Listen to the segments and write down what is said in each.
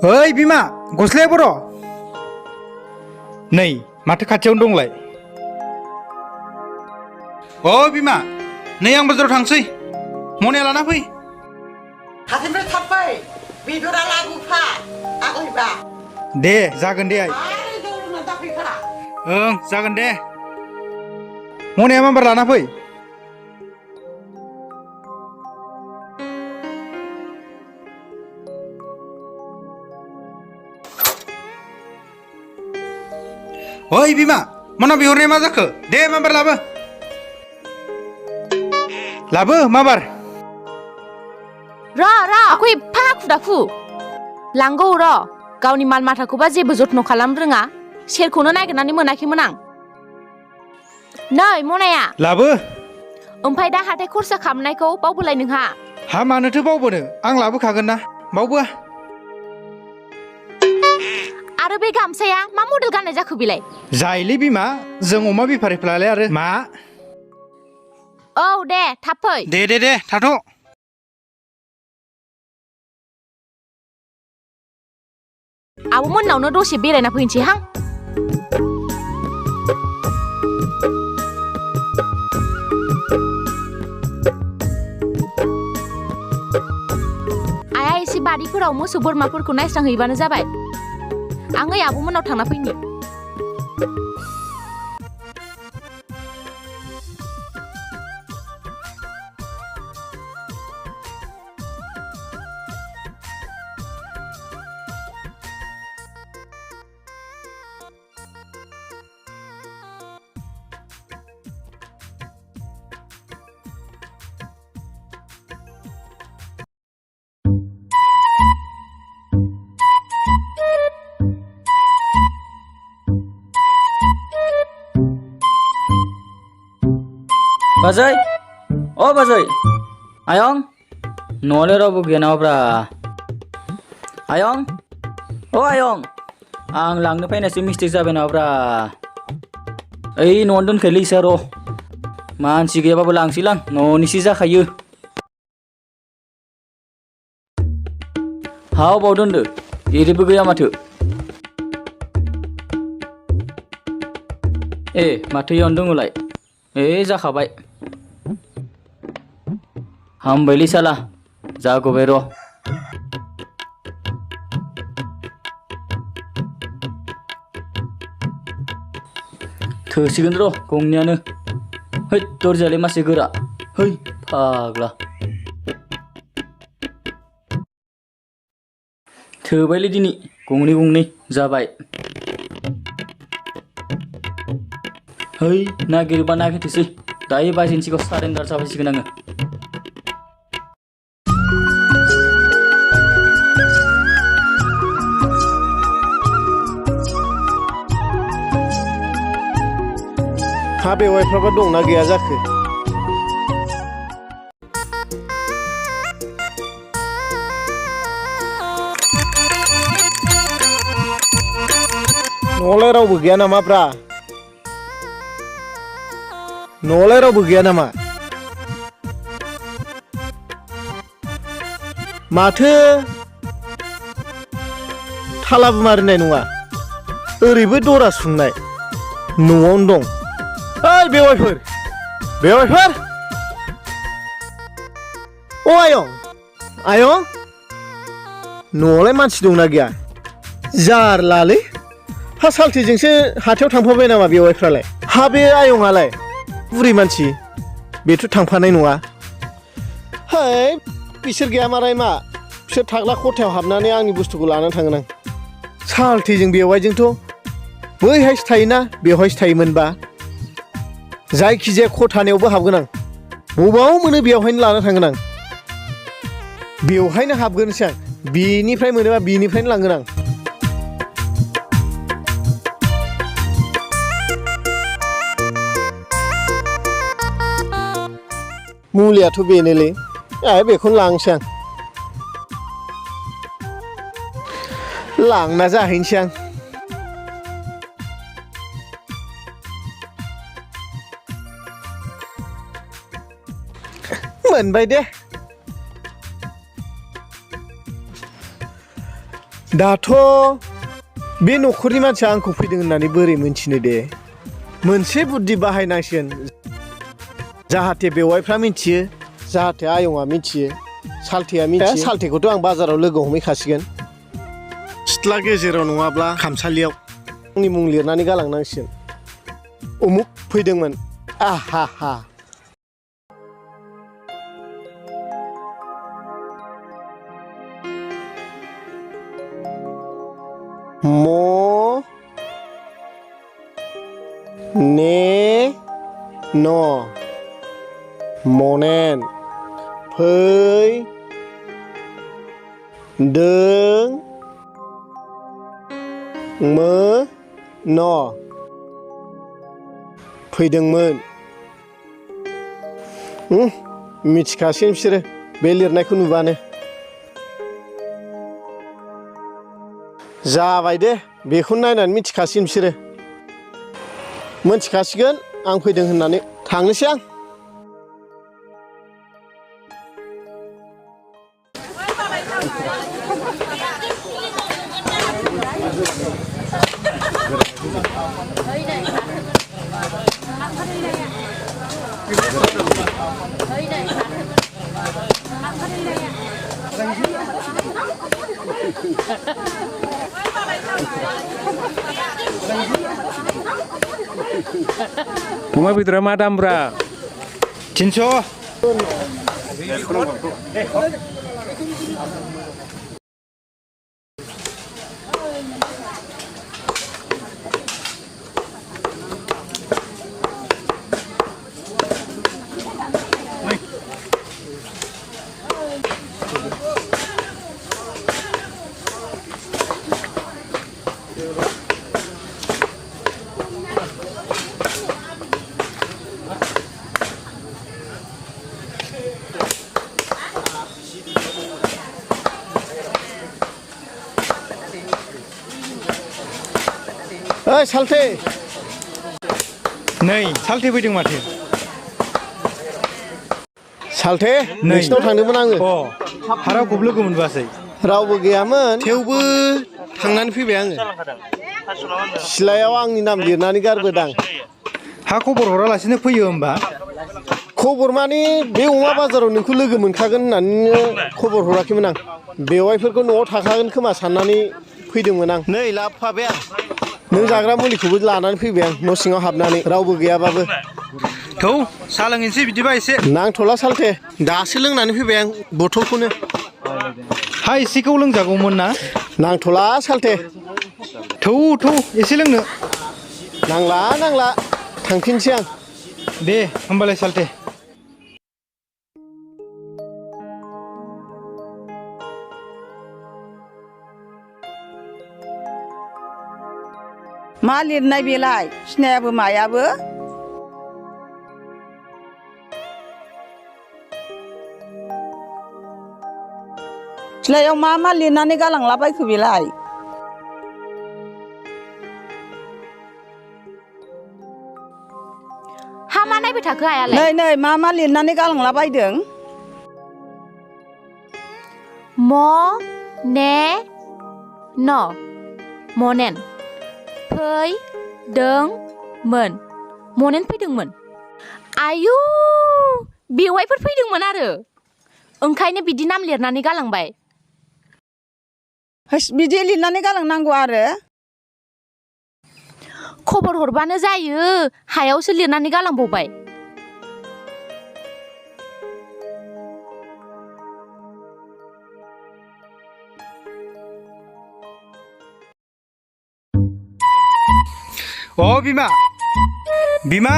ओइ बिमा गस्लाया बर' नै माथो खाथियावनो दंलाय। अ बिमा नै आं बाजाराव थांसै मनाया लाना फै। हाथायनिफ्राय थाब फै बेदरा लाबोफा आगैबा। दे जागोन दे आइ। आरो जौ लोंना दाफैखा। ओं जागोन दे मनाया माबार लाना फै। ओइ बिमा मना बिहरनाया मा जाखो दे माबार लाबो लाबो माबार। आखौ एफा हाखु दाखु लांगौ गावनि माल माथाखौबा जेबो जथ्न खालामनो रोङा सेरखौनो नागिरनानै मोनाखैमोन आं। नै मनाया लाबो। ओमफ्राय दा हाथाय खरसा खालामनायखौ बावबोलाय नोंहा। हा मानोथो बावबोनो आं लाबोखागोन ना बावबोआ। आरो बे गामसाया मा मडेल गाननाय जाखो बेलाय? जायोलै बिमा जों अमा बेफारिफ्रालाय आरो मा। औ दे थाब फै। दे थाथ'। आब'मोननावनो दसे बेरायना फैनोसै हां। आइया एसे बारिफोराव मोसौ बोरमाफोरखौ नायस्रांहैबानो जाबाय। आं ओइ आब'मोननाव थांना फैनि। बाजै अ बाजै आयं न'आवलाय रावबो गैया नामाब्रा? आयं अ आयं आं लांनो फैनायसो मिस्टेक जाबाय नामाब्रा? ओइ न'आवनो दोनखायोलै इसा र' मानसि गैयाबाबो लांसैलां न'निसो जाखायो। हाव बाव दोनदो एरैबो गैया माथो। ए माथो इयावनो दङलाय जाखाबाय। हामबायलै साला जागबाय र'। थोसिगोन र' गंनैयानो। है दरजायालाय मासे गोरा है फाग्ला। थोबायलै दिनै गंनै जाबाय। है नागिरोबा नागिरथोसै दायो बाजिनि सिगाङाव सारेन्डार जाबायसिगोन आङो। हा बेवाइफ्राबा दंना गैया जाखो? न'आवलाय रावबो गैया नामाब्रा? न'आवलाय रावबो गैया नामा? माथो थालाबो मारिनाय नङा ओरैबो दरा सुंनाय न'आवनो दं। ओइ बेवाइफोर अ आयं न'आवलाय मानसि दंना गैया? जारलालै हा सालथेजोंसो हाथायाव थांफाबाय नामा बेवाइफ्रालाय? हा बे आयंआलाय बुरै मानसि बेथ' थांफानाय नङा। है बिसोर गैया माराय मा बिसोर थाग्रा खथायाव हाबनानै आंनि बुस्थुखौ लानानै थांगोन आं। सालथेजों बेवाइजोंथ' बैहायसो थायोना बेवहायसो थायोमोनबा। जायखिजाया खथानायावबो हाबगोन आं बबाव मोनो बेवहायनो लाना थांगोन आं। बेवहायनो हाबगोनसै आं बेनिफ्राय मोनोबा बेनिफ्रायनो लांगोन आं। मुलियाथ' बेनोलै बेखौनो लांसै आं। लांना जाहैनोसै आं। मोनबाय दे दाथ' बे न'खरनि मानसिया आंखौ फैदों होननानै बोरै मोनथिनो दे मोनसे बुद्धि बाहायनांसिगोन जाहाथे बेवाइफ्रा मिथियो जाहाथे आयंआ मिथियो सालथेया मिथियो सालथेखौथ' आं बाजाराव लोगो हमहैखासिगोन सिथ्ला गेजेराव नङाब्ला खामसालियाव आंनि मुं लिरनानै गालांनांसिगोन उमुक फैदोंमोन आहा हा म ने न मनेन फै दों मो न फैदोंमोन मिथिखासिगोन बिसोरो बे लिरनायखौ नुबानो जाबाय दे बेखौ नायनानै मिथिखासिगोन बिसोरो मोनथिखासिगोन आं फैदों होननानै थांनोसै आं अमा बेदरा मा दामब्रा 300 ओइ सालथे नै सालथे फैदों माथो सालथे नोंसिनाव थांदोंमोन आङो हारावखौबो लोगो मोनबोआसै रावबो गैयामोन थेवबो थांनानै फैबाय आङो सिलायाव आंनि नाम लिरनानै गारबोदां हा खबर हरालासिनो फैयो होमबा खबर माने बे अमा बाजाराव नोंखौ लोगो मोनखागोन होननानै खबर हराखैमोन आं बेवाइफोरखौ न'आव थाखागोन खोमा साननानै फैदोंमोन आं नै लाबोफाबाय आं नों जाग्रा मुलिखौबो लानानै फैबाय आं न' सिङाव हाबनानै रावबो गैयाबाबो थौ साहा लोंहैनोसै बिदिबा एसे नांथ'ला सालथे दासो लोंनानै फैबाय आं बथलखौनो हा एसेखौ लोंजागौमोन ना नांथ'ला सालथे थौ एसे लोंनो नांला थांफिनसै आं दे होमबालाय सालथे मा लिरनाय बेलाय सिनायाबो मायाबो सिलायाव मा लिरनानै गालांलाबायखो बेलाय हा मा नायबाय थाखो आयालाय नै मा लिरनानै गालांलाबायदों म ने न मनेन फै दों मोन मनेन फैदोंमोन आयु बेवाइफोर फैदोंमोन आरो ओंखायनो बिदि नाम लिरनानै गालांबाय बिदि लिरनानै गालांनांगौ आरो खबर हरबानो जायो हायावसो लिरनानै गालांबावबाय अ बिमा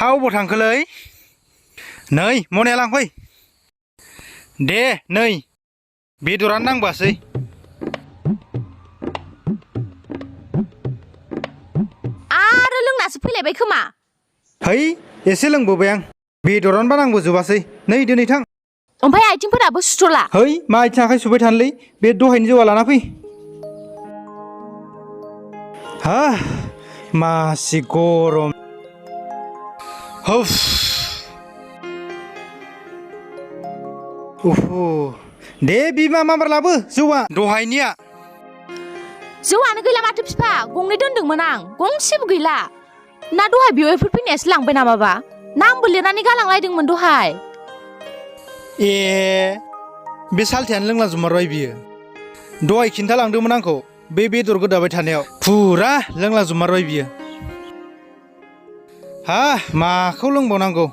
हा अबाव थांखोलै नै मनाया लांफै दे नै बेदरानो नांबासै आरो लोंनासो फैलायबाय खोमा है एसे लोंबोबाय आं बेदरानोबा नांबोजोबासै नै दिनै थां ओमफ्राय आथिंफोराबो सुथ'ला है मा आथिं आखाइ सुबाय थानोलै बे दहायनि जौआ लाना फै हा मासि गरम दे बिमा माबार लाबो जौआ दहायनिया जौआनो गैला माथो बिफा गंनै दोनदोंमोन आं गंसेबो गैला ना दहाय बेवाइफोर फैनायासो लांबाय नामाबा ना आंबो लिरनानै गालांलायदोंमोन दहाय ए बे सालथेयानो लोंला जुमारबाय बियो दहाय खिन्थालांदोंमोन आंखौ बे बेदर गोदाबाय थानायाव फुरा लोंला जुमारबाय बियो हा माखौ लोंबावनांगौ